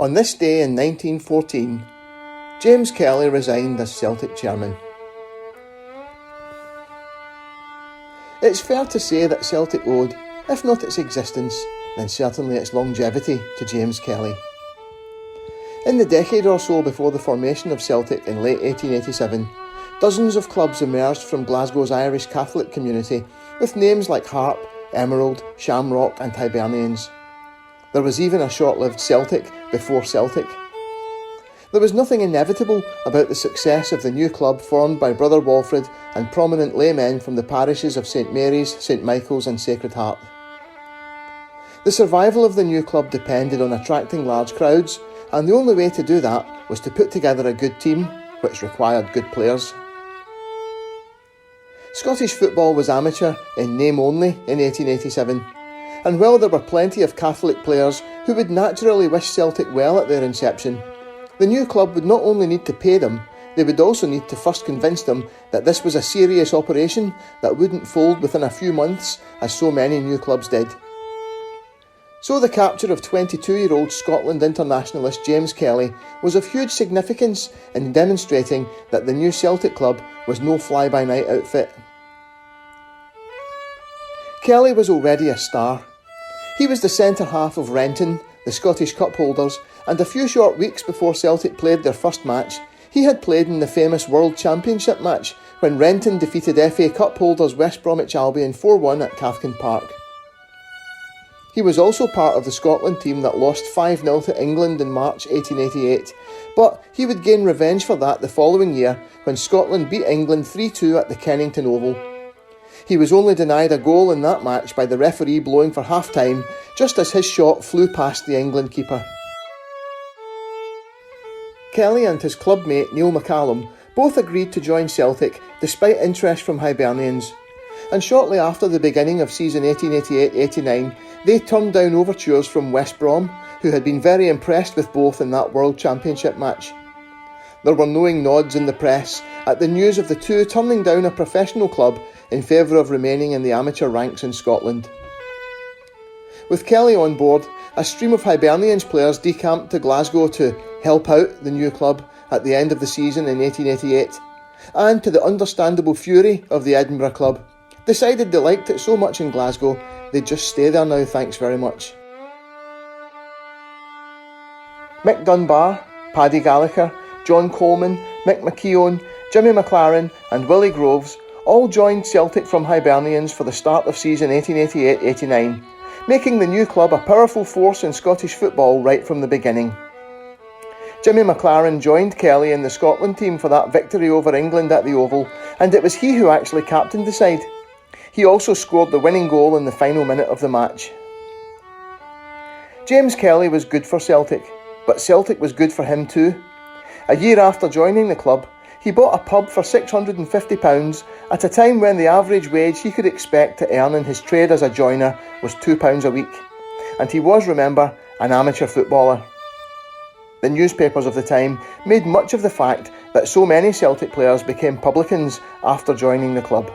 On this day in 1914, James Kelly resigned as Celtic chairman. It's fair to say that Celtic owed, if not its existence, then certainly its longevity to James Kelly. In the decade or so before the formation of Celtic in late 1887, dozens of clubs emerged from Glasgow's Irish Catholic community with names like Harp, Emerald, Shamrock and Hibernians. There was even a short-lived Celtic before Celtic. There was nothing inevitable about the success of the new club formed by Brother Walfrid and prominent laymen from the parishes of St Mary's, St Michael's and Sacred Heart. The survival of the new club depended on attracting large crowds, and the only way to do that was to put together a good team, which required good players. Scottish football was amateur in name only in 1887, and while there were plenty of Catholic players who would naturally wish Celtic well at their inception, the new club would not only need to pay them, they would also need to first convince them that this was a serious operation that wouldn't fold within a few months, as so many new clubs did. So the capture of 22-year-old Scotland internationalist James Kelly was of huge significance in demonstrating that the new Celtic club was no fly-by-night outfit. Kelly was already a star. He was the centre-half of Renton, the Scottish Cup holders, and a few short weeks before Celtic played their first match, he had played in the famous World Championship match when Renton defeated FA Cup holders West Bromwich Albion 4-1 at Cathkin Park. He was also part of the Scotland team that lost 5-0 to England in March 1888, but he would gain revenge for that the following year when Scotland beat England 3-2 at the Kennington Oval. He was only denied a goal in that match by the referee blowing for half-time, just as his shot flew past the England keeper. Kelly and his club mate Neil McCallum both agreed to join Celtic despite interest from Hibernians, and shortly after the beginning of season 1888-89 they turned down overtures from West Brom, who had been very impressed with both in that World Championship match. There were knowing nods in the press at the news of the two turning down a professional club in favour of remaining in the amateur ranks in Scotland. With Kelly on board, a stream of Hibernians players decamped to Glasgow to help out the new club at the end of the season in 1888, and to the understandable fury of the Edinburgh club, decided they liked it so much in Glasgow they'd just stay there now, thanks very much. Mick Dunbar, Paddy Gallagher, John Coleman, Mick McKeown, Jimmy McLaren and Willie Groves all joined Celtic from Hibernians for the start of season 1888-89, making the new club a powerful force in Scottish football right from the beginning. Jimmy McLaren joined Kelly in the Scotland team for that victory over England at the Oval, and it was he who actually captained the side. He also scored the winning goal in the final minute of the match. James Kelly was good for Celtic, but Celtic was good for him too. A year after joining the club, he bought a pub for £650 at a time when the average wage he could expect to earn in his trade as a joiner was £2 a week. And he was, remember, an amateur footballer. The newspapers of the time made much of the fact that so many Celtic players became publicans after joining the club.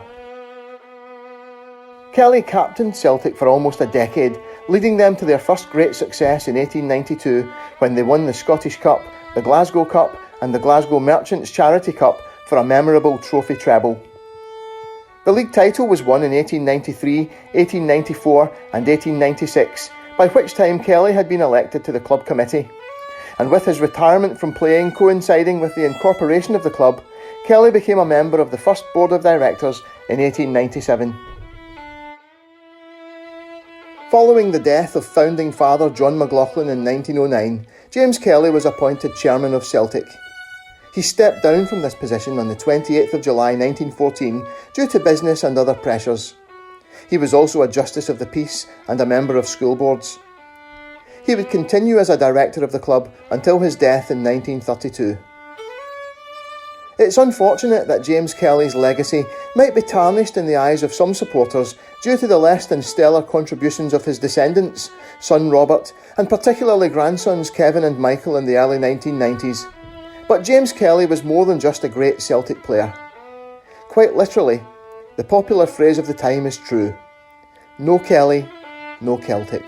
Kelly captained Celtic for almost a decade, leading them to their first great success in 1892 when they won the Scottish Cup, the Glasgow Cup and the Glasgow Merchants Charity Cup for a memorable trophy treble. The league title was won in 1893, 1894 and 1896, by which time Kelly had been elected to the club committee. And with his retirement from playing coinciding with the incorporation of the club, Kelly became a member of the first board of directors in 1897. Following the death of founding father John McLaughlin in 1909, James Kelly was appointed Chairman of Celtic. He stepped down from this position on the 28th of July 1914 due to business and other pressures. He was also a Justice of the Peace and a member of school boards. He would continue as a director of the club until his death in 1932. It's unfortunate that James Kelly's legacy might be tarnished in the eyes of some supporters due to the less than stellar contributions of his descendants, son Robert, and particularly grandsons Kevin and Michael in the early 1990s. But James Kelly was more than just a great Celtic player. Quite literally, the popular phrase of the time is true: no Kelly, no Celtic.